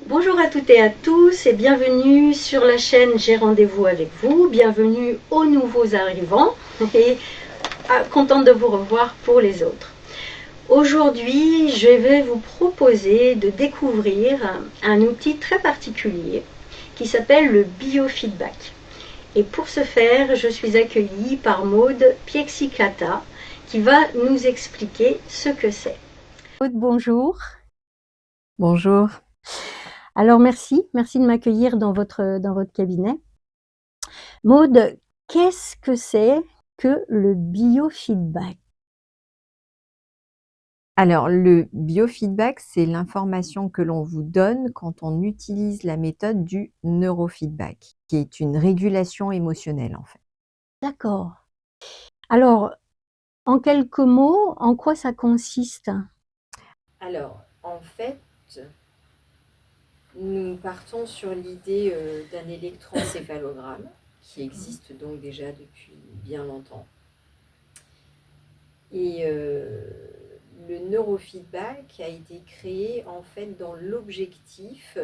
Bonjour à toutes et à tous et bienvenue sur la chaîne J'ai rendez-vous avec vous. Bienvenue aux nouveaux arrivants et contente de vous revoir pour les autres. Aujourd'hui, je vais vous proposer de découvrir un outil très particulier qui s'appelle le biofeedback. Et pour ce faire, je suis accueillie par Maude Piexicata qui va nous expliquer ce que c'est. Maude, bonjour. Bonjour. Alors merci de m'accueillir dans votre cabinet. Maude, qu'est-ce que c'est que le biofeedback? Alors, le biofeedback, c'est l'information que l'on vous donne quand on utilise la méthode du neurofeedback, qui est une régulation émotionnelle en fait. D'accord. Alors, en quelques mots, en quoi ça consiste? Alors, en fait, nous partons sur l'idée d'un électroencéphalogramme qui existe donc déjà depuis bien longtemps. Et le neurofeedback a été créé en fait dans l'objectif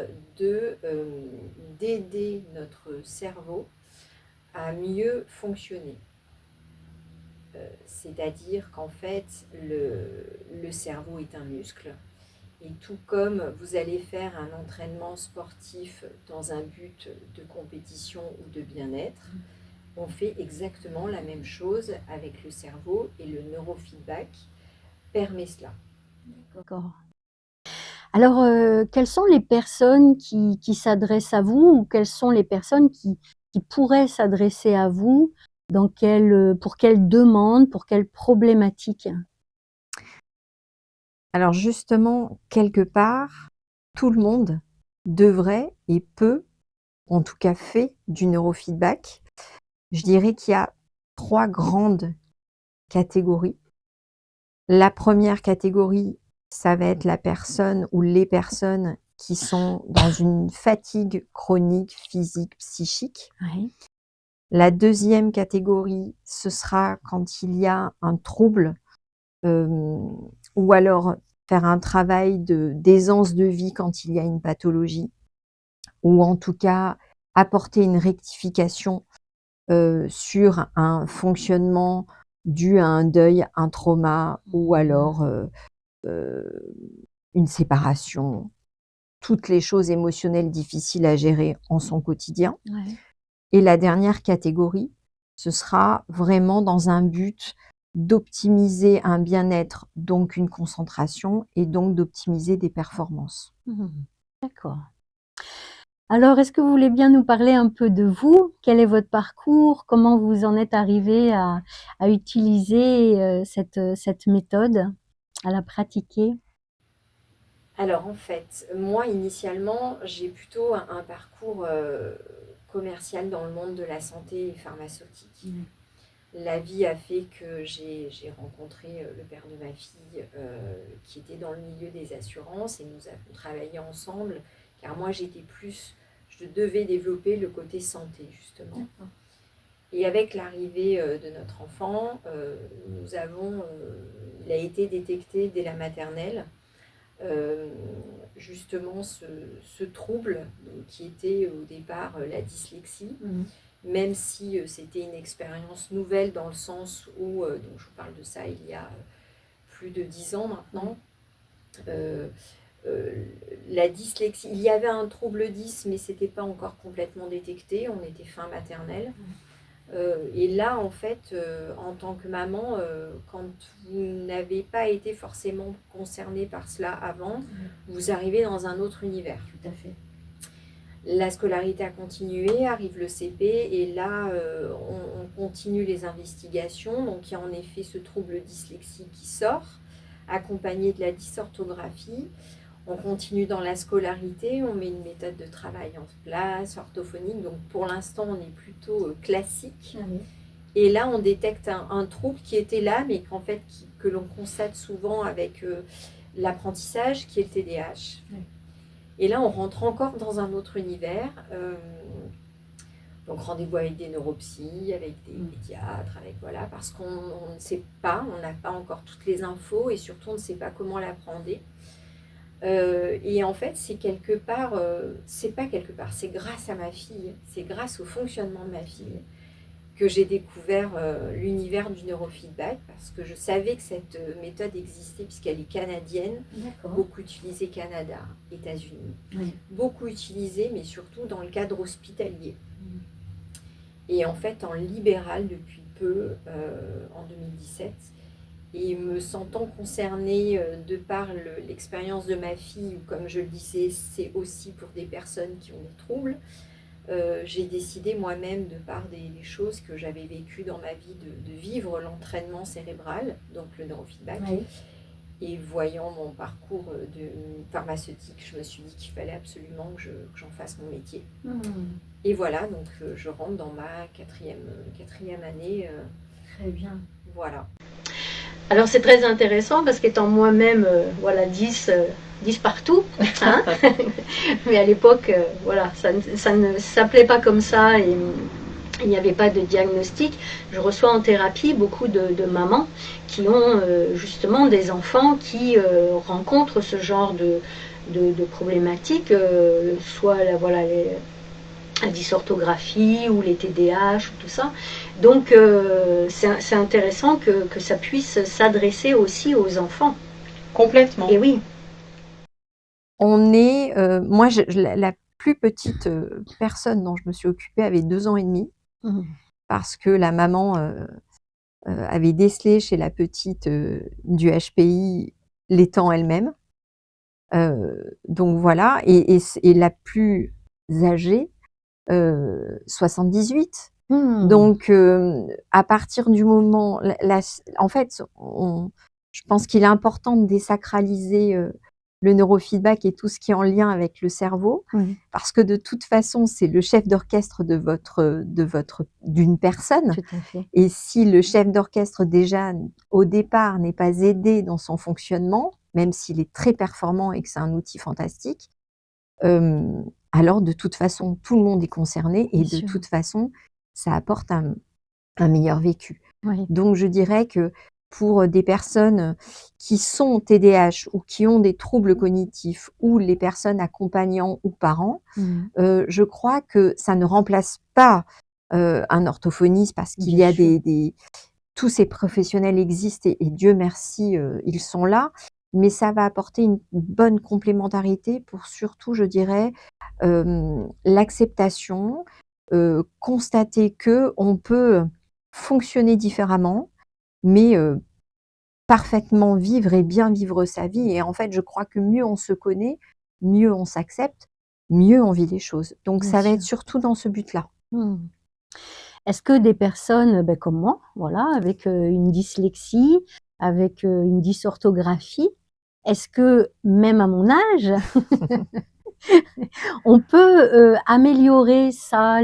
d'aider notre cerveau à mieux fonctionner. C'est-à-dire qu'en fait, le cerveau est un muscle. Et tout comme vous allez faire un entraînement sportif dans un but de compétition ou de bien-être, on fait exactement la même chose avec le cerveau et le neurofeedback permet cela. D'accord. Alors, quelles sont les personnes qui s'adressent à vous ou quelles sont les personnes qui pourraient s'adresser à vous pour quelle demande, pour quelle problématique? Alors justement, quelque part, tout le monde devrait et peut, en tout cas fait, du neurofeedback. Je dirais qu'il y a 3 grandes catégories. La première catégorie, ça va être la personne ou les personnes qui sont dans une fatigue chronique, physique, psychique. Oui. La deuxième catégorie, ce sera quand il y a un trouble, ou alors faire un travail d'aisance de vie quand il y a une pathologie, ou en tout cas apporter une rectification, sur un fonctionnement dû à un deuil, un trauma ou alors, heu, une séparation. Toutes les choses émotionnelles difficiles à gérer en son quotidien. Ouais. Et la dernière catégorie, ce sera vraiment dans un but d'optimiser un bien-être, donc une concentration et donc d'optimiser des performances. Mmh. D'accord. Alors, est-ce que vous voulez bien nous parler un peu de vous? Quel est votre parcours? Comment vous en êtes arrivé à utiliser, cette méthode, à la pratiquer? Alors en fait, moi initialement, j'ai plutôt un parcours commercial dans le monde de la santé pharmaceutique. Mmh. La vie a fait que j'ai rencontré le père de ma fille qui était dans le milieu des assurances et nous avons travaillé ensemble car moi je devais développer le côté santé justement. D'accord. Et avec l'arrivée de notre enfant, il a été détecté dès la maternelle euh, justement ce trouble donc, qui était au départ la dyslexie, même si c'était une expérience nouvelle dans le sens où, donc je vous parle de ça il y a plus de 10 ans maintenant, euh, euh, la dyslexie, il y avait un trouble 10 mais c'était pas encore complètement détecté, on était fin maternelle. Et là, en fait, en tant que maman, quand vous n'avez pas été forcément concerné par cela avant, vous arrivez dans un autre univers. Tout à fait. La scolarité a continué, arrive le CP, et là, on continue les investigations. Donc, il y a en effet ce trouble dyslexie qui sort, accompagné de la dysorthographie. On continue dans la scolarité, on met une méthode de travail en place, orthophonique. Donc, pour l'instant, on est plutôt classique. Ah oui. Et là, on détecte un trouble qui était là, mais qu'en fait, que l'on constate souvent avec l'apprentissage, qui est le TDAH. Oui. Et là, on rentre encore dans un autre univers. Donc, rendez-vous avec des neuropsies, avec des pédiatres, avec voilà, parce qu'on ne sait pas, on n'a pas encore toutes les infos et surtout, on ne sait pas comment l'appréhender. Et en fait, c'est quelque part, c'est pas quelque part, c'est grâce à ma fille, c'est grâce au fonctionnement de ma fille que j'ai découvert l'univers du neurofeedback, parce que je savais que cette méthode existait puisqu'elle est canadienne, beaucoup utilisée Canada, États-Unis, beaucoup utilisée, mais surtout dans le cadre hospitalier. Et en fait, en libéral depuis peu, en 2017. Et me sentant concernée de par l'expérience de ma fille, ou comme je le disais, c'est aussi pour des personnes qui ont des troubles, j'ai décidé moi-même, de par des choses que j'avais vécues dans ma vie, de vivre l'entraînement cérébral, donc le neurofeedback. Et voyant mon parcours de pharmaceutique, je me suis dit qu'il fallait absolument que j'en fasse mon métier. Et voilà, donc je rentre dans ma quatrième année. Très bien. Voilà. Alors c'est très intéressant parce qu'étant moi-même, 10 partout, hein mais à l'époque, ça ne s'appelait pas comme ça et il n'y avait pas de diagnostic. Je reçois en thérapie beaucoup de mamans qui ont justement des enfants qui rencontrent ce genre de problématiques, soit la dysorthographie ou les TDAH ou tout ça. Donc c'est intéressant que ça puisse s'adresser aussi aux enfants. Complètement. Et oui. On est, moi, la plus petite personne dont je me suis occupée avait 2 ans et demi, parce que la maman avait décelé chez la petite du HPI l'étant elle-même. Donc voilà, et la plus âgée, 78. Donc à partir du moment, en fait, je pense qu'il est important de désacraliser le neurofeedback et tout ce qui est en lien avec le cerveau, parce que de toute façon, c'est le chef d'orchestre d'une personne. Tout à fait. Et si le chef d'orchestre, déjà, au départ, n'est pas aidé dans son fonctionnement, même s'il est très performant et que c'est un outil fantastique, alors de toute façon, tout le monde est concerné et de toute façon, ça apporte un meilleur vécu. Donc je dirais que pour des personnes qui sont TDAH ou qui ont des troubles cognitifs, ou les personnes accompagnants ou parents, je crois que ça ne remplace pas un orthophoniste, parce qu'il y a tous ces professionnels existent et Dieu merci, ils sont là, mais ça va apporter une bonne complémentarité pour, surtout, je dirais, l'acceptation, constater qu'on peut fonctionner différemment, mais parfaitement vivre et bien vivre sa vie. Et en fait, je crois que mieux on se connaît, mieux on s'accepte, mieux on vit les choses. Donc ça va être surtout dans ce but-là. Est-ce que des personnes comme moi, avec une dyslexie, avec une dysorthographie, est-ce que même à mon âge, on peut améliorer ça,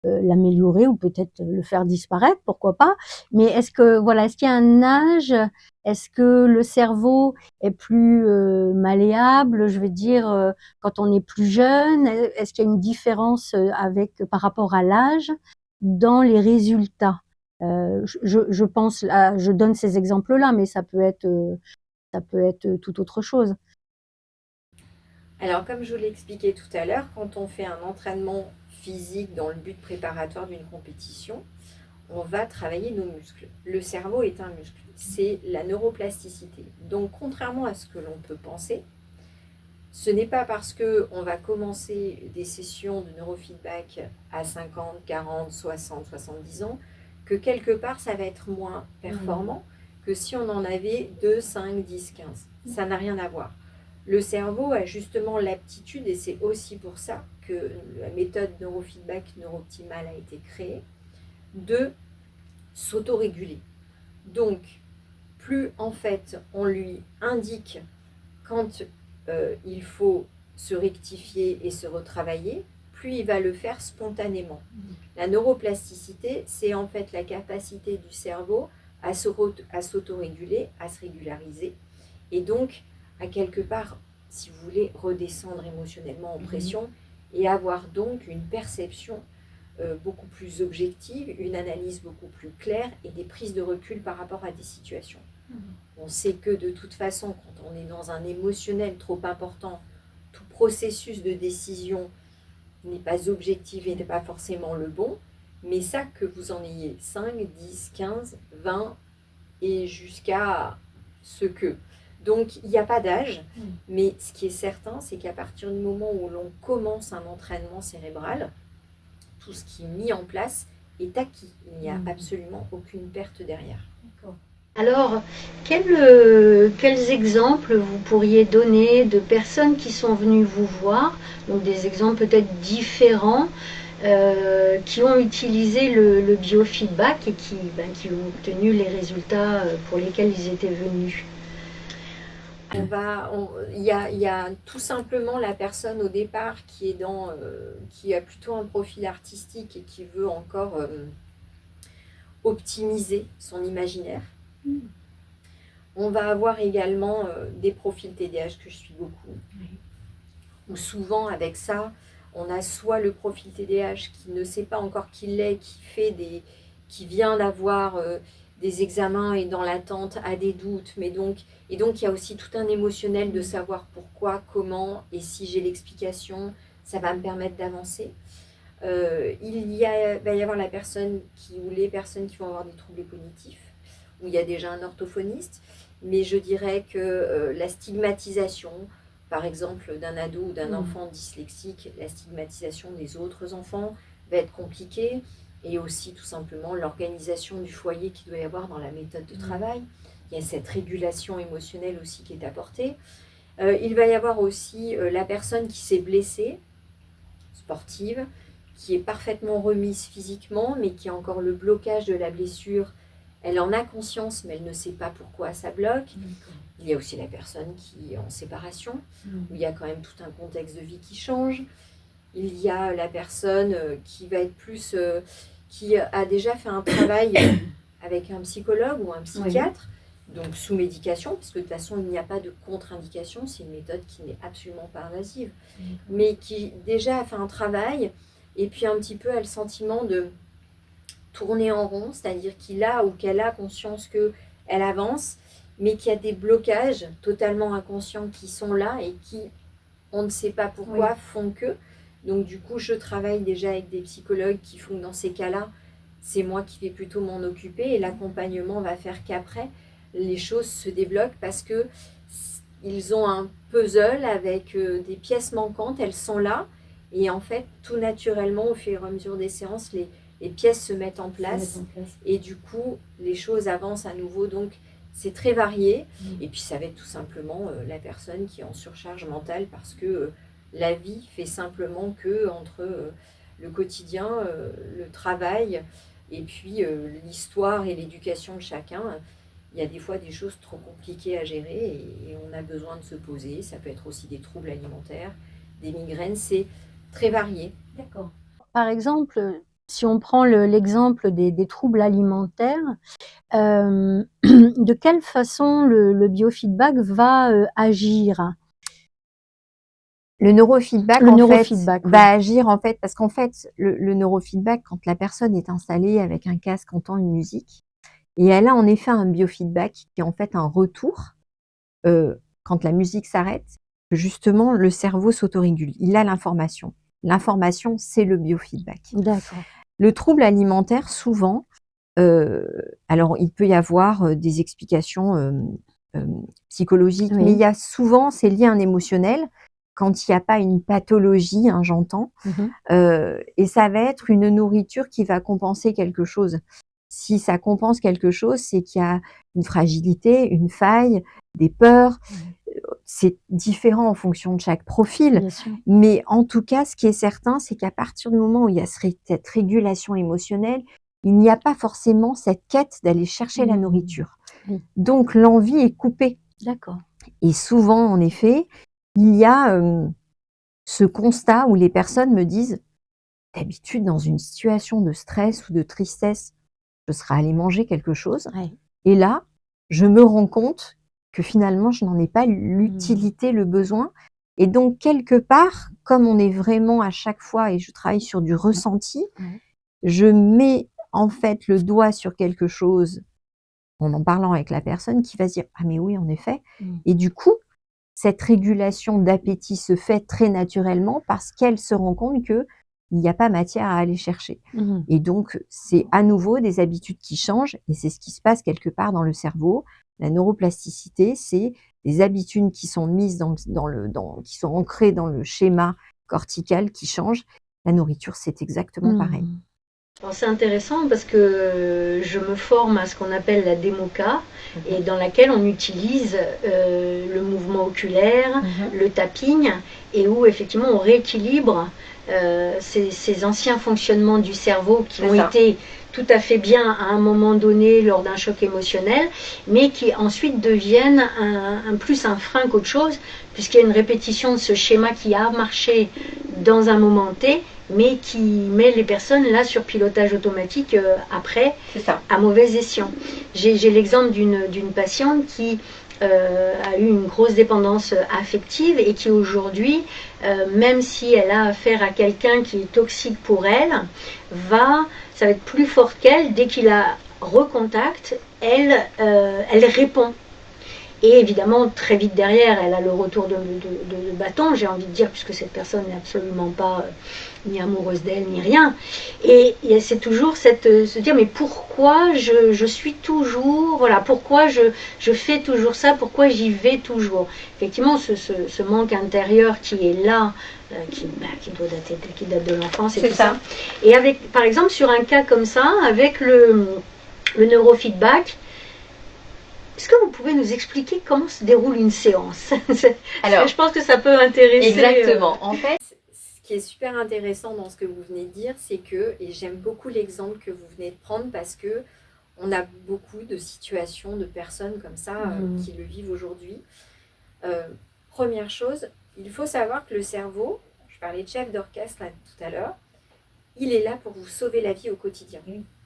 l'améliorer, ou peut-être le faire disparaître, pourquoi pas? Mais est-ce qu'il y a un âge? Est-ce que le cerveau est plus malléable, je veux dire, quand on est plus jeune? Est-ce qu'il y a une différence par rapport à l'âge dans les résultats? Je pense, je donne ces exemples-là, mais ça peut être tout autre chose. Alors, comme je vous l'ai expliqué tout à l'heure, quand on fait un entraînement physique dans le but préparatoire d'une compétition, on va travailler nos muscles. Le cerveau est un muscle, c'est la neuroplasticité. Donc, contrairement à ce que l'on peut penser, ce n'est pas parce qu'on va commencer des sessions de neurofeedback à 50, 40, 60, 70 ans que quelque part ça va être moins performant que si on en avait 2, 5, 10, 15. Ça n'a rien à voir. Le cerveau a justement l'aptitude, et c'est aussi pour ça que la méthode neurofeedback neurooptimale a été créée, de s'autoréguler. Donc, plus en fait on lui indique quand il faut se rectifier et se retravailler, plus il va le faire spontanément. La neuroplasticité, c'est en fait la capacité du cerveau à s'autoréguler, à se régulariser, et donc à quelque part, si vous voulez, redescendre émotionnellement en pression, et avoir donc une perception beaucoup plus objective, une analyse beaucoup plus claire et des prises de recul par rapport à des situations. On sait que de toute façon, quand on est dans un émotionnel trop important, tout processus de décision n'est pas objectif et n'est pas forcément le bon, mais ça, que vous en ayez 5, 10, 15, 20 et jusqu'à ce que. Donc, il n'y a pas d'âge, mais ce qui est certain, c'est qu'à partir du moment où l'on commence un entraînement cérébral, tout ce qui est mis en place est acquis. Il n'y a absolument aucune perte derrière. Alors, quels exemples vous pourriez donner de personnes qui sont venues vous voir, donc des exemples peut-être différents, qui ont utilisé le biofeedback et qui ont obtenu les résultats pour lesquels ils étaient venus? Il y a tout simplement la personne au départ qui a plutôt un profil artistique et qui veut encore optimiser son imaginaire. On va avoir également des profils TDAH que je suis beaucoup. Où souvent avec ça, on a soit le profil TDAH qui ne sait pas encore qui l'est, qui vient d'avoir des examens et dans l'attente a des doutes, et donc il y a aussi tout un émotionnel de savoir pourquoi, comment, et si j'ai l'explication, ça va me permettre d'avancer. Va y avoir la personne ou les personnes qui vont avoir des troubles cognitifs, où il y a déjà un orthophoniste, mais je dirais que la stigmatisation, par exemple, d'un ado ou d'un enfant dyslexique, la stigmatisation des autres enfants va être compliquée, et aussi tout simplement l'organisation du foyer qu'il doit y avoir dans la méthode de travail. Il y a cette régulation émotionnelle aussi qui est apportée. Il va y avoir aussi la personne qui s'est blessée, sportive, qui est parfaitement remise physiquement, mais qui a encore le blocage de la blessure. Elle en a conscience, mais elle ne sait pas pourquoi ça bloque. Il y a aussi la personne qui est en séparation, où il y a quand même tout un contexte de vie qui change. Il y a la personne qui va être plus... qui a déjà fait un travail avec un psychologue ou un psychiatre, donc sous médication, parce que de toute façon, il n'y a pas de contre-indication, c'est une méthode qui n'est absolument pas invasive, mais qui déjà a fait un travail, et puis un petit peu a le sentiment de tourner en rond, c'est-à-dire qu'il a ou qu'elle a conscience qu'elle avance, mais qu'il y a des blocages totalement inconscients qui sont là et qui, on ne sait pas pourquoi, font que. Donc du coup, je travaille déjà avec des psychologues qui font que dans ces cas-là, c'est moi qui vais plutôt m'en occuper, et l'accompagnement va faire qu'après, les choses se débloquent parce que ils ont un puzzle avec des pièces manquantes, elles sont là, et en fait, tout naturellement, au fur et à mesure des séances, les pièces se mettent en place, et du coup, les choses avancent à nouveau. Donc, c'est très varié. Et puis, ça va être tout simplement la personne qui est en surcharge mentale parce que la vie fait simplement que entre le quotidien, le travail, et puis l'histoire et l'éducation de chacun, il y a des fois des choses trop compliquées à gérer et on a besoin de se poser. Ça peut être aussi des troubles alimentaires, des migraines, c'est très varié. D'accord. Par exemple, si on prend l'exemple des troubles alimentaires, de quelle façon le biofeedback va agir? Le neurofeedback, Le en neurofeedback, fait, oui. va agir, en fait, parce qu'en fait, le neurofeedback, quand la personne est installée avec un casque, entend une musique, et elle a en effet un biofeedback qui est en fait un retour, quand la musique s'arrête, que justement le cerveau s'autorégule. Il a l'information. L'information, c'est le biofeedback. D'accord. Le trouble alimentaire, souvent, alors il peut y avoir des explications psychologiques, mais il y a souvent, c'est lié à un émotionnel, quand il n'y a pas une pathologie, hein, j'entends, et ça va être une nourriture qui va compenser quelque chose. Si ça compense quelque chose, c'est qu'il y a une fragilité, une faille, des peurs. C'est différent en fonction de chaque profil, Bien sûr. mais en tout cas, ce qui est certain, c'est qu'à partir du moment où il y a cette régulation émotionnelle, il n'y a pas forcément cette quête d'aller chercher la nourriture. Oui. Donc l'envie est coupée. D'accord. Et souvent, en effet, il y a ce constat où les personnes me disent: d'habitude, dans une situation de stress ou de tristesse, je serais allée manger quelque chose. Ouais. Et là, je me rends compte que finalement, je n'en ai pas l'utilité, le besoin. Et donc, quelque part, comme on est vraiment à chaque fois, et je travaille sur du ressenti, je mets en fait le doigt sur quelque chose en parlant avec la personne, qui va se dire « Ah mais oui, en effet ». Et du coup, cette régulation d'appétit se fait très naturellement parce qu'elle se rend compte qu'il n'y a pas matière à aller chercher. Et donc, c'est à nouveau des habitudes qui changent et c'est ce qui se passe quelque part dans le cerveau. La neuroplasticité, c'est des habitudes qui sont mises qui sont ancrées dans le schéma cortical qui changent. La nourriture, c'est exactement pareil. Alors, c'est intéressant parce que je me forme à ce qu'on appelle la démoca et dans laquelle on utilise le mouvement oculaire, le tapping et où effectivement on rééquilibre ces anciens fonctionnements du cerveau qui ont été tout à fait bien à un moment donné lors d'un choc émotionnel, mais qui ensuite deviennent plus un frein qu'autre chose, puisqu'il y a une répétition de ce schéma qui a marché dans un moment T, mais qui met les personnes là sur pilotage automatique après, à mauvais escient. J'ai l'exemple d'une patiente qui a eu une grosse dépendance affective et qui aujourd'hui, même si elle a affaire à quelqu'un qui est toxique pour elle, ça va être plus fort qu'elle, dès qu'il la recontacte, elle répond. Et évidemment, très vite derrière, elle a le retour de bâton, j'ai envie de dire, puisque cette personne n'est absolument pas ni amoureuse d'elle, ni rien. Et c'est toujours se dire, mais pourquoi je suis toujours, voilà, pourquoi je fais toujours ça, pourquoi j'y vais toujours. Effectivement, ce manque intérieur qui est là, qui date de l'enfance et tout ça. Et avec, par exemple, sur un cas comme ça, avec le neurofeedback, est-ce que vous pouvez nous expliquer comment se déroule une séance? Alors, je pense que ça peut intéresser. Exactement. En fait, ce qui est super intéressant dans ce que vous venez de dire, c'est que, et j'aime beaucoup l'exemple que vous venez de prendre parce que on a beaucoup de situations de personnes comme ça qui le vivent aujourd'hui. Première chose, il faut savoir que le cerveau, je parlais de chef d'orchestre tout à l'heure, il est là pour vous sauver la vie au quotidien.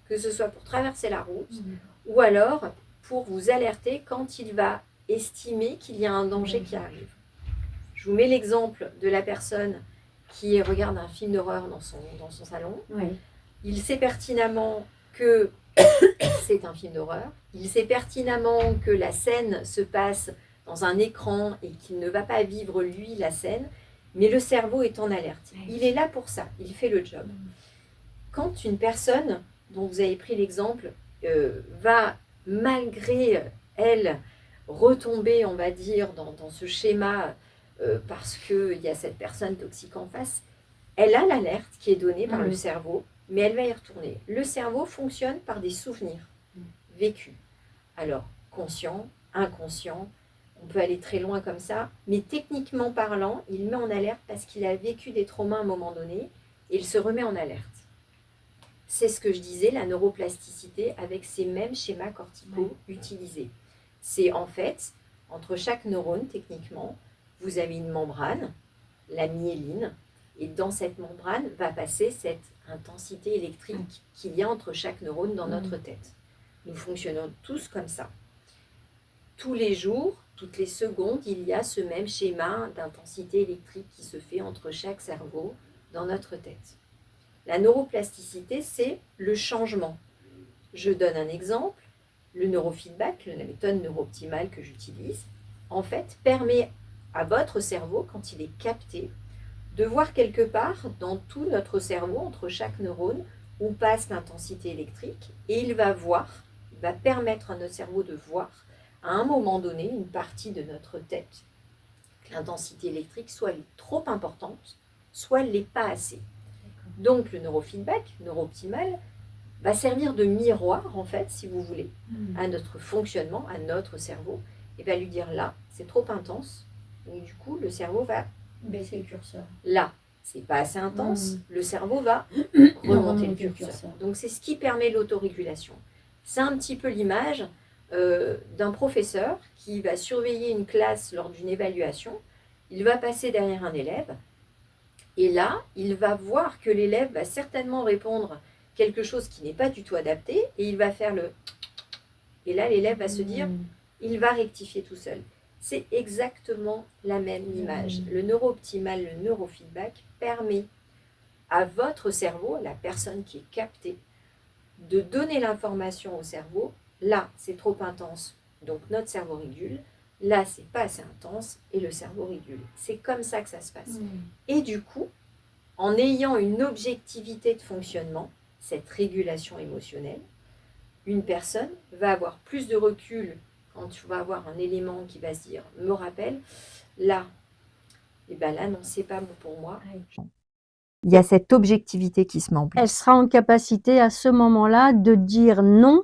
Que ce soit pour traverser la route ou alors pour vous alerter quand il va estimer qu'il y a un danger qui arrive. Je vous mets l'exemple de la personne qui regarde un film d'horreur dans son salon. Il sait pertinemment que c'est un film d'horreur. Il sait pertinemment que la scène se passe dans un écran et qu'il ne va pas vivre, lui, la scène. Mais le cerveau est en alerte. Il est là pour ça. Il fait le job. Quand une personne, dont vous avez pris l'exemple, va, malgré elle, retomber, on va dire, dans ce schéma parce qu'il y a cette personne toxique en face, elle a l'alerte qui est donnée par le cerveau, mais elle va y retourner. Le cerveau fonctionne par des souvenirs vécus. Alors, conscient, inconscient, on peut aller très loin comme ça, mais techniquement parlant, il met en alerte parce qu'il a vécu des traumas à un moment donné et il se remet en alerte. C'est ce que je disais, la neuroplasticité avec ces mêmes schémas corticaux utilisés. C'est en fait, entre chaque neurone, techniquement, vous avez une membrane, la myéline, et dans cette membrane va passer cette intensité électrique qu'il y a entre chaque neurone dans notre tête. Nous fonctionnons tous comme ça. Tous les jours, toutes les secondes, il y a ce même schéma d'intensité électrique qui se fait entre chaque cerveau dans notre tête. La neuroplasticité, c'est le changement. Je donne un exemple. Le neurofeedback, la méthode neurooptimale que j'utilise, en fait, permet à votre cerveau, quand il est capté, de voir quelque part dans tout notre cerveau, entre chaque neurone, où passe l'intensité électrique, et il va permettre à notre cerveau de voir, à un moment donné, une partie de notre tête, que l'intensité électrique soit elle est trop importante, soit elle n'est pas assez. Donc le neurofeedback, neurooptimal, va servir de miroir, en fait, si vous voulez, à notre fonctionnement, à notre cerveau, et va lui dire là, c'est trop intense, donc du coup, le cerveau va baisser le curseur. Là, c'est pas assez intense, le cerveau va remonter le curseur. Donc c'est ce qui permet l'autorégulation. C'est un petit peu l'image d'un professeur qui va surveiller une classe lors d'une évaluation. Il va passer derrière un élève, et là, il va voir que l'élève va certainement répondre quelque chose qui n'est pas du tout adapté, et il va faire le... Et là, l'élève va se dire, il va rectifier tout seul. C'est exactement la même image. Le neurooptimal, le neurofeedback permet à votre cerveau, à la personne qui est captée, de donner l'information au cerveau, là, c'est trop intense, donc notre cerveau régule. Là, c'est pas assez intense et le cerveau régule. C'est comme ça que ça se passe. Et du coup, en ayant une objectivité de fonctionnement, cette régulation émotionnelle, une personne va avoir plus de recul quand tu vas avoir un élément qui va se dire, me rappelle, là, et ben là, non, c'est pas bon pour moi. Il y a cette objectivité qui se met en place. Elle sera en capacité à ce moment-là de dire non,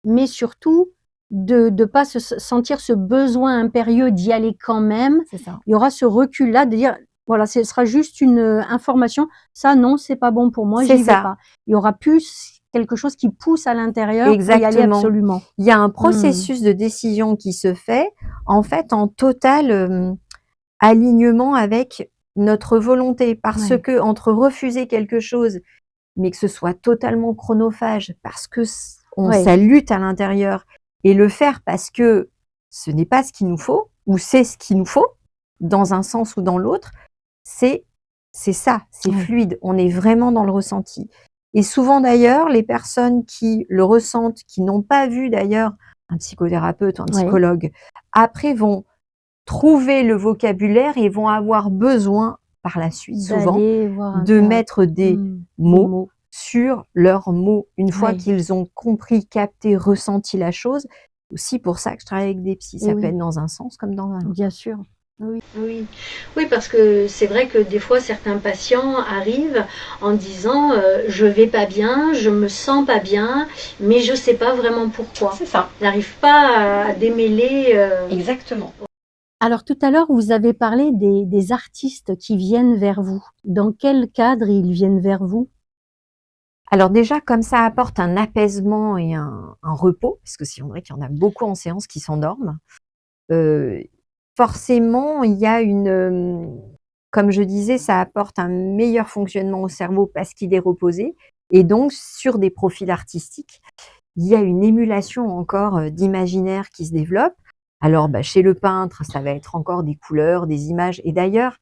mais surtout de ne pas se sentir ce besoin impérieux d'y aller quand même. C'est ça. Il y aura ce recul-là de dire, voilà, ce sera juste une information, ça non, c'est pas bon pour moi, C'est j'y vais ça. pas. Il y aura plus quelque chose qui pousse à l'intérieur pour y aller Exactement. absolument. Il y a un processus de décision qui se fait, en fait, en total alignement avec notre volonté. Parce Ouais. que entre refuser quelque chose, mais que ce soit totalement chronophage, parce que Ouais. ça lutte à l'intérieur, et le faire parce que ce n'est pas ce qu'il nous faut, ou c'est ce qu'il nous faut, dans un sens ou dans l'autre, c'est ça, c'est Ouais. fluide. On est vraiment dans le ressenti. Et souvent d'ailleurs, les personnes qui le ressentent, qui n'ont pas vu d'ailleurs un psychothérapeute ou un Ouais. psychologue, après vont trouver le vocabulaire et vont avoir besoin par la suite souvent D'aller voir un de thérapeute. mettre des Des mots mots. sur leurs mots. Une fois Ouais. qu'ils ont compris, capté, ressenti la chose, aussi pour ça que je travaille avec des psys. Et Ça peut oui. être dans un sens comme dans un autre. Bien sûr. Oui. Oui. Oui, parce que c'est vrai que des fois, certains patients arrivent en disant je vais pas bien, je me sens pas bien, mais je sais pas vraiment pourquoi. C'est ça. Ils n'arrivent pas à démêler. Exactement. Alors tout à l'heure, vous avez parlé des artistes qui viennent vers vous. Dans quel cadre ils viennent vers vous? Alors déjà, comme ça apporte un apaisement et un repos, parce que c'est vrai qu'il y en a beaucoup en séance qui s'endorment, forcément, il y a comme je disais, ça apporte un meilleur fonctionnement au cerveau parce qu'il est reposé. Et donc, sur des profils artistiques, il y a une émulation encore d'imaginaire qui se développe. Alors, chez le peintre, ça va être encore des couleurs, des images. Et d'ailleurs,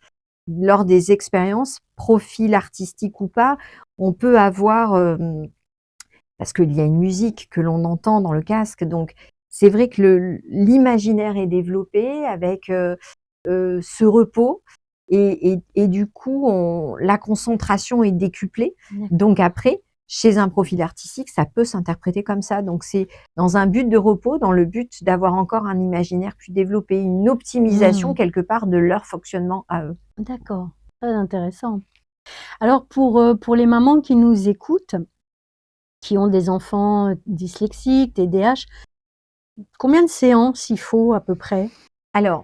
lors des expériences, profil artistique ou pas, on peut avoir, parce qu'il y a une musique que l'on entend dans le casque, donc c'est vrai que l'imaginaire est développé avec ce repos et du coup, la concentration est décuplée. Donc après, chez un profil artistique, ça peut s'interpréter comme ça. Donc c'est dans un but de repos, dans le but d'avoir encore un imaginaire plus développé, une optimisation quelque part de leur fonctionnement à eux. D'accord, très intéressant. Alors pour les mamans qui nous écoutent, qui ont des enfants dyslexiques, TDAH, combien de séances il faut à peu près? Alors,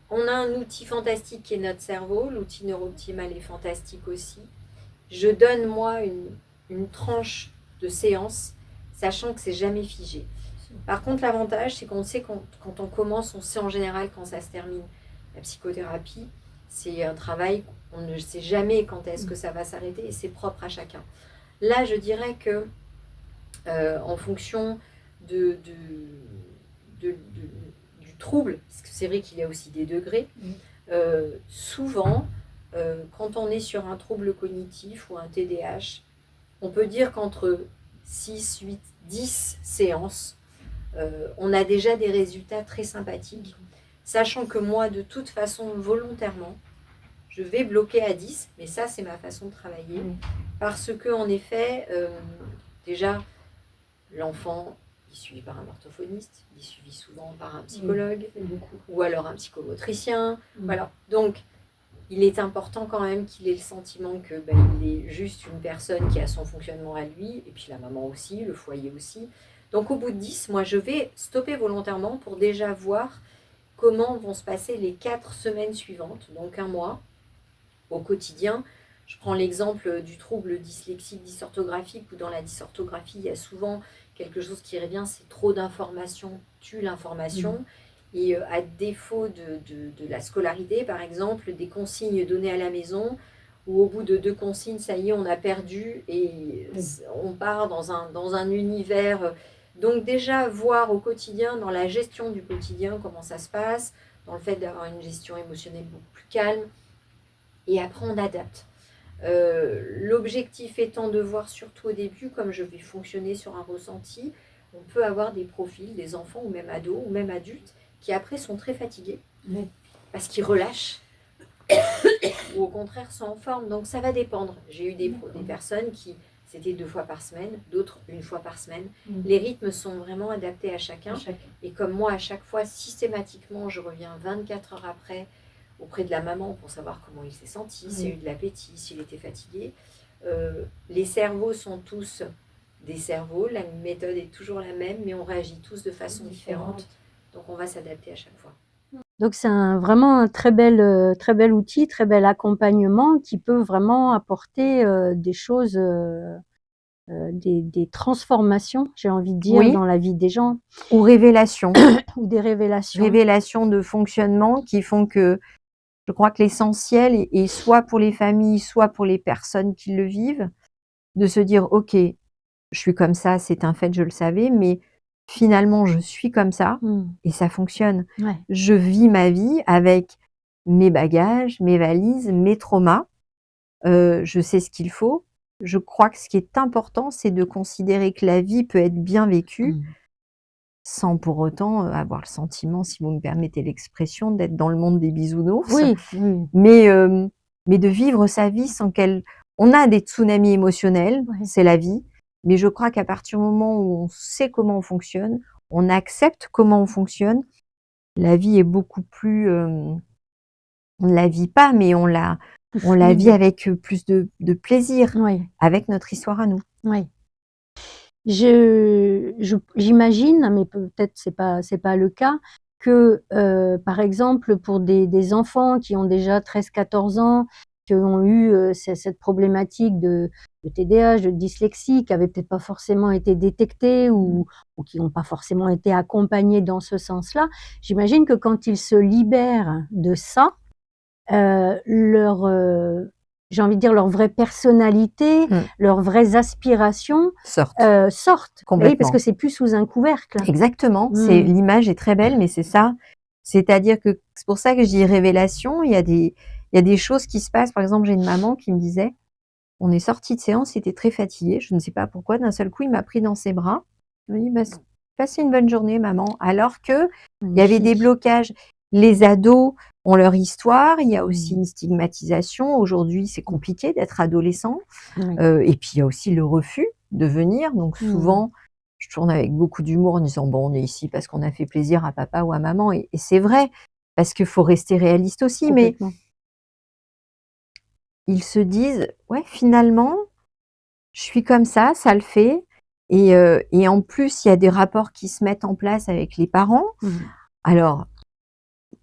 on a un outil fantastique qui est notre cerveau, l'outil neuro-optimal est fantastique aussi. Je donne moi une tranche de séance, sachant que c'est jamais figé. Par contre, l'avantage, c'est qu'on sait quand on commence, on sait en général quand ça se termine. La psychothérapie, c'est un travail, on ne sait jamais quand est-ce que ça va s'arrêter et c'est propre à chacun. Là, je dirais que en fonction du trouble, parce que c'est vrai qu'il y a aussi des degrés, souvent, quand on est sur un trouble cognitif ou un TDAH, on peut dire qu'entre 6, 8, 10 séances, on a déjà des résultats très sympathiques, sachant que moi, de toute façon, volontairement, je vais bloquer à 10, mais ça, c'est ma façon de travailler, parce que en effet, déjà, l'enfant est suivi par un orthophoniste, il est suivi souvent par un psychologue, ou alors un psychomotricien, voilà. Donc, il est important quand même qu'il ait le sentiment que il est juste une personne qui a son fonctionnement à lui, et puis la maman aussi, le foyer aussi. Donc au bout de 10, moi je vais stopper volontairement pour déjà voir comment vont se passer les 4 semaines suivantes, donc un mois, au quotidien. Je prends l'exemple du trouble dyslexique dysorthographique, où dans la dysorthographie, il y a souvent quelque chose qui revient, c'est trop d'informations tue l'information. Et à défaut de la scolarité, par exemple, des consignes données à la maison, où au bout de 2 consignes, ça y est, on a perdu et on part dans un univers. Donc déjà, voir au quotidien, dans la gestion du quotidien, comment ça se passe, dans le fait d'avoir une gestion émotionnelle beaucoup plus calme. Et après, on adapte. L'objectif étant de voir surtout au début, comme je vais fonctionner sur un ressenti, on peut avoir des profils, des enfants ou même ados ou même adultes qui après sont très fatigués parce qu'ils relâchent ou au contraire sont en forme. Donc ça va dépendre. J'ai eu des personnes qui c'était 2 fois par semaine, d'autres 1 fois par semaine. Les rythmes sont vraiment adaptés à chacun. Et comme moi, à chaque fois, systématiquement, je reviens 24 heures après auprès de la maman pour savoir comment il s'est senti, s'il a eu de l'appétit, s'il était fatigué. Les cerveaux sont tous des cerveaux, la méthode est toujours la même, mais on réagit tous de façon différente. Donc on va s'adapter à chaque fois. Donc c'est vraiment un très bel outil, très bel accompagnement qui peut vraiment apporter des choses, des transformations, j'ai envie de dire, dans la vie des gens. Ou révélations. Ou des révélations. Révélations de fonctionnement qui font que je crois que l'essentiel est soit pour les familles, soit pour les personnes qui le vivent, de se dire ok, je suis comme ça, c'est un fait, je le savais, mais finalement je suis comme ça et ça fonctionne. Je vis ma vie avec mes bagages, mes valises, mes traumas. Je sais ce qu'il faut. Je crois que ce qui est important, c'est de considérer que la vie peut être bien vécue sans pour autant avoir le sentiment, si vous me permettez l'expression, d'être dans le monde des bisounours. Mais de vivre sa vie sans qu'elle... On a des tsunamis émotionnels, c'est la vie, mais je crois qu'à partir du moment où on sait comment on fonctionne, on accepte comment on fonctionne, la vie est beaucoup plus... on ne la vit pas, mais on la vit avec plus de plaisir, avec notre histoire à nous. Oui. J'imagine, mais peut-être c'est pas le cas, que par exemple pour des enfants qui ont déjà 13-14 ans, qui ont eu cette problématique de TDAH, de dyslexie, qui n'avait peut-être pas forcément été détectée ou qui n'ont pas forcément été accompagnés dans ce sens-là, j'imagine que quand ils se libèrent de ça, j'ai envie de dire leur vraie personnalité, leurs vraies aspirations sortent. Oui, parce que c'est plus sous un couvercle. Exactement. L'image est très belle, mais c'est ça. C'est-à-dire que c'est pour ça que je dis révélation. Il y a des choses qui se passent. Par exemple, j'ai une maman qui me disait, on est sorti de séance, il était très fatigué. Je ne sais pas pourquoi. D'un seul coup, il m'a pris dans ses bras. Il m'a dit, passez une bonne journée, maman. Alors que il y avait des blocages. Les ados ont leur histoire, il y a aussi une stigmatisation. Aujourd'hui, c'est compliqué d'être adolescent. Et puis, il y a aussi le refus de venir. Donc, souvent, je tourne avec beaucoup d'humour en disant, bon, on est ici parce qu'on a fait plaisir à papa ou à maman. Et c'est vrai, parce qu'il faut rester réaliste aussi. Mais ils se disent, ouais, finalement, je suis comme ça le fait. Et en plus, il y a des rapports qui se mettent en place avec les parents. Alors,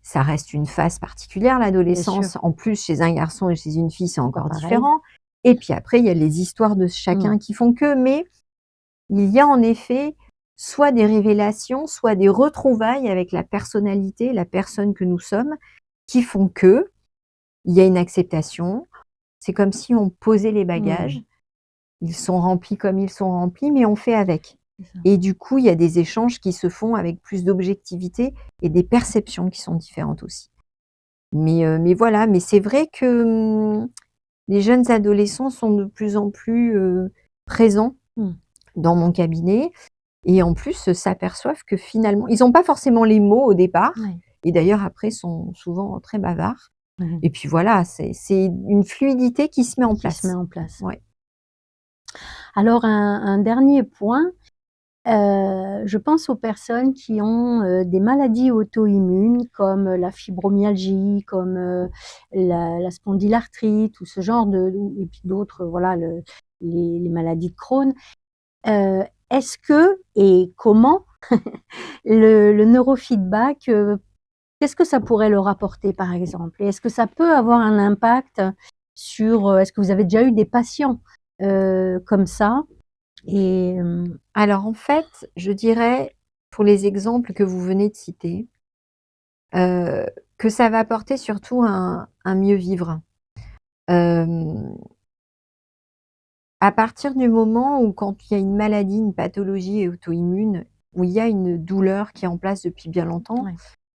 ça reste une phase particulière, l'adolescence. En plus, chez un garçon et chez une fille, c'est encore différent. Et puis après, il y a les histoires de chacun qui font que. Mais il y a en effet soit des révélations, soit des retrouvailles avec la personnalité, la personne que nous sommes, qui font que il y a une acceptation. C'est comme si on posait les bagages. Ils sont remplis comme ils sont remplis, mais on fait avec. Et du coup, il y a des échanges qui se font avec plus d'objectivité et des perceptions qui sont différentes aussi. Mais voilà, mais c'est vrai que les jeunes adolescents sont de plus en plus présents dans mon cabinet et en plus s'aperçoivent que finalement, ils n'ont pas forcément les mots au départ et d'ailleurs après sont souvent très bavards. Et puis voilà, c'est une fluidité qui se met en place. Alors un dernier point, je pense aux personnes qui ont des maladies auto-immunes comme la fibromyalgie, comme la spondylarthrite ou ce genre et puis d'autres, voilà, les maladies de Crohn. Est-ce que et comment le neurofeedback, qu'est-ce que ça pourrait leur apporter par exemple? Et est-ce que ça peut avoir un impact sur, est-ce que vous avez déjà eu des patients comme ça? Alors en fait, je dirais, pour les exemples que vous venez de citer, que ça va apporter surtout un mieux vivre. À partir du moment où quand il y a une maladie, une pathologie auto-immune, où il y a une douleur qui est en place depuis bien longtemps,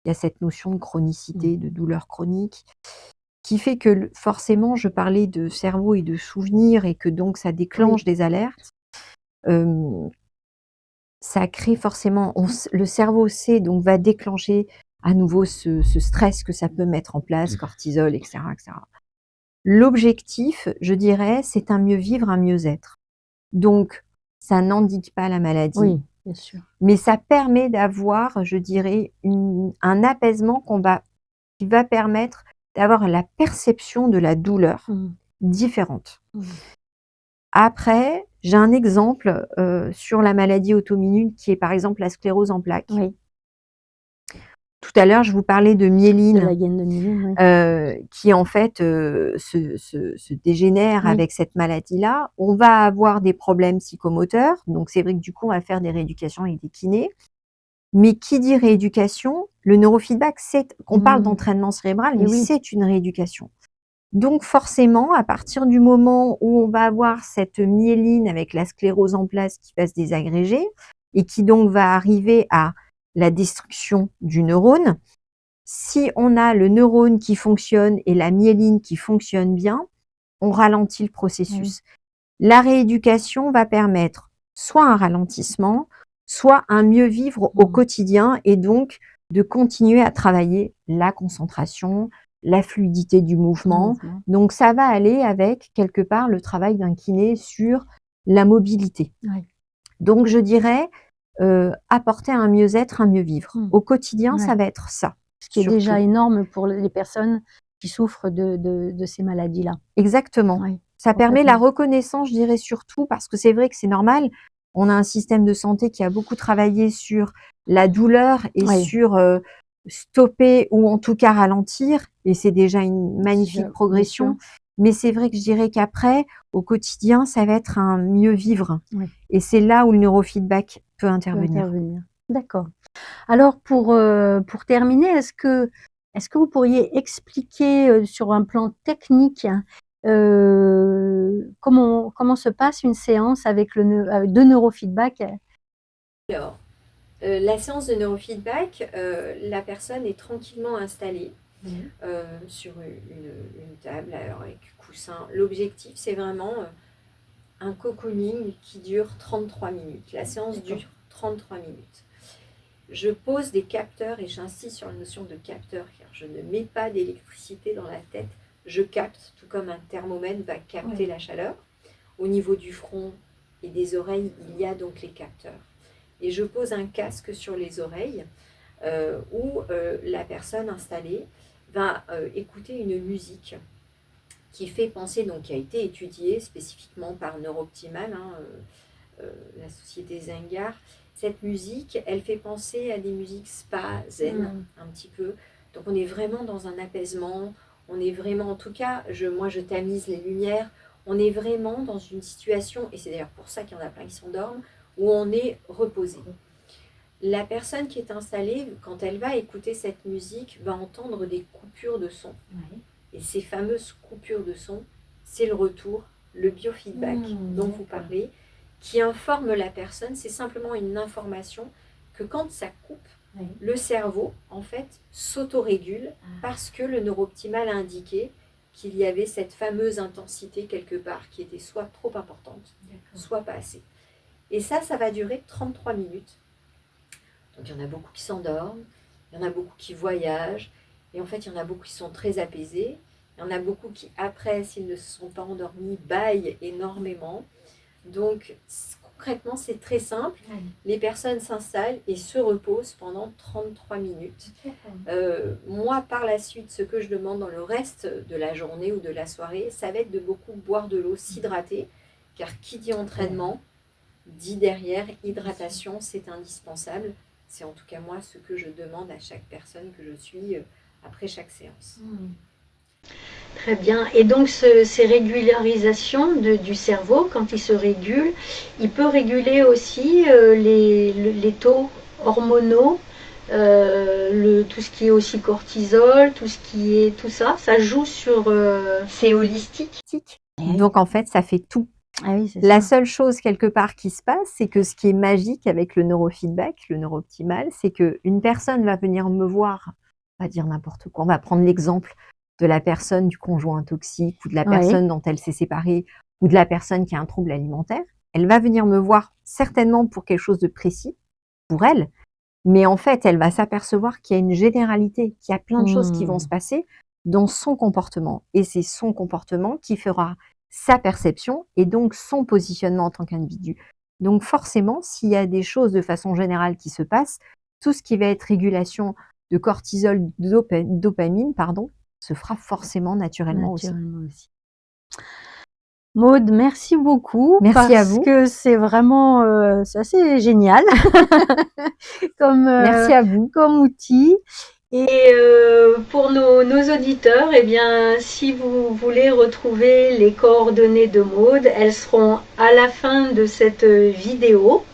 il y a cette notion de chronicité, de douleur chronique. qui fait que forcément, je parlais de cerveau et de souvenirs et que donc ça déclenche des alertes. Ça crée forcément, le cerveau sait, donc va déclencher à nouveau ce stress que ça peut mettre en place, cortisol, etc., etc. L'objectif, je dirais, c'est un mieux vivre, un mieux-être. Donc, ça n'indique pas la maladie. Oui, bien sûr. Mais ça permet d'avoir, je dirais, un apaisement qui va permettre d'avoir la perception de la douleur différente. Après, j'ai un exemple sur la maladie auto-immune qui est par exemple la sclérose en plaques. Oui. Tout à l'heure, je vous parlais de myéline, De la gaine de myéline, oui. qui en fait se dégénère avec cette maladie-là. On va avoir des problèmes psychomoteurs, donc c'est vrai que du coup, on va faire des rééducations avec des kinés. Mais qui dit rééducation, le neurofeedback, on parle d'entraînement cérébral, mais c'est une rééducation. Donc forcément, à partir du moment où on va avoir cette myéline avec la sclérose en plaques qui va se désagréger et qui donc va arriver à la destruction du neurone, si on a le neurone qui fonctionne et la myéline qui fonctionne bien, on ralentit le processus. La rééducation va permettre soit un ralentissement, soit un mieux vivre au quotidien et donc de continuer à travailler la concentration, la fluidité du mouvement. Donc ça va aller avec quelque part le travail d'un kiné sur la mobilité. Donc je dirais apporter un mieux-être, un mieux vivre. Au quotidien, ça va être ça. Ce qui est déjà énorme pour les personnes qui souffrent de ces maladies-là. Exactement. Ça permet la reconnaissance, je dirais surtout, parce que c'est vrai que c'est normal. On a un système de santé qui a beaucoup travaillé sur la douleur et sur stopper ou en tout cas ralentir. Et c'est déjà une magnifique progression. Mais c'est vrai que je dirais qu'après, au quotidien, ça va être un mieux vivre. Et c'est là où le neurofeedback peut intervenir. D'accord. Alors, pour terminer, est-ce que vous pourriez expliquer sur un plan technique comment se passe une séance avec de neurofeedback? Alors, la séance de neurofeedback, la personne est tranquillement installée sur une table avec coussin. L'objectif, c'est vraiment un cocooning qui dure 33 minutes. La séance dure 33 minutes. Je pose des capteurs et j'insiste sur la notion de capteur car je ne mets pas d'électricité dans la tête. Je capte, tout comme un thermomètre va capter la chaleur. Au niveau du front et des oreilles, il y a donc les capteurs. Et je pose un casque sur les oreilles où la personne installée va écouter une musique qui fait penser, donc qui a été étudiée spécifiquement par Neurooptimal, la société Zengar. Cette musique, elle fait penser à des musiques spa, zen, un petit peu. Donc on est vraiment dans un apaisement, on est vraiment, en tout cas, moi je tamise les lumières, on est vraiment dans une situation, et c'est d'ailleurs pour ça qu'il y en a plein qui s'endorment, où on est reposé. La personne qui est installée, quand elle va écouter cette musique, va entendre des coupures de son. Et ces fameuses coupures de son, c'est le retour, le biofeedback dont vous parlez, qui informe la personne. C'est simplement une information que quand ça coupe, le cerveau, en fait, s'autorégule parce que le Neurooptimal a indiqué qu'il y avait cette fameuse intensité quelque part qui était soit trop importante, soit pas assez. Et ça va durer 33 minutes. Donc il y en a beaucoup qui s'endorment, il y en a beaucoup qui voyagent, et en fait il y en a beaucoup qui sont très apaisés, il y en a beaucoup qui après, s'ils ne se sont pas endormis, bâillent énormément. Donc concrètement c'est très simple, les personnes s'installent et se reposent pendant 33 minutes. Moi par la suite, ce que je demande dans le reste de la journée ou de la soirée, ça va être de beaucoup boire de l'eau, s'hydrater, car qui dit entraînement, dit derrière hydratation, c'est indispensable. C'est en tout cas moi ce que je demande à chaque personne que je suis après chaque séance. Très bien. Et donc ces régularisations du cerveau, quand il se régule, il peut réguler aussi les taux hormonaux, tout ce qui est aussi cortisol, tout ça, ça joue sur... C'est holistique. Donc en fait, ça fait tout. La seule chose quelque part qui se passe, c'est que ce qui est magique avec le neurofeedback, le neurooptimal, c'est qu'une personne va venir me voir, on va dire n'importe quoi, on va prendre l'exemple de la personne du conjoint toxique ou de la personne dont elle s'est séparée ou de la personne qui a un trouble alimentaire. Elle va venir me voir certainement pour quelque chose de précis pour elle, mais en fait, elle va s'apercevoir qu'il y a une généralité, qu'il y a plein de choses qui vont se passer dans son comportement. Et c'est son comportement qui fera sa perception et donc son positionnement en tant qu'individu. Donc forcément, s'il y a des choses de façon générale qui se passent, tout ce qui va être régulation de cortisol, dopamine, se fera forcément naturellement aussi. Maude, merci beaucoup. Merci à vous. Parce que c'est vraiment c'est assez génial Merci à vous. comme outil. Et pour nos auditeurs, eh bien, si vous voulez retrouver les coordonnées de Maude, elles seront à la fin de cette vidéo.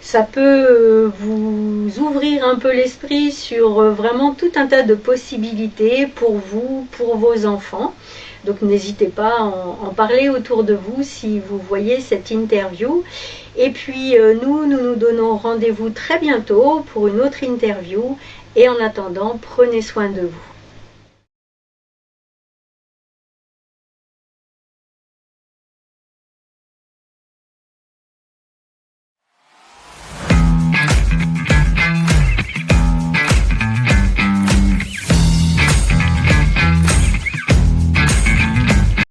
Ça peut vous ouvrir un peu l'esprit sur vraiment tout un tas de possibilités pour vous, pour vos enfants. Donc n'hésitez pas à en parler autour de vous si vous voyez cette interview. Et puis nous donnons rendez-vous très bientôt pour une autre interview. Et en attendant, prenez soin de vous.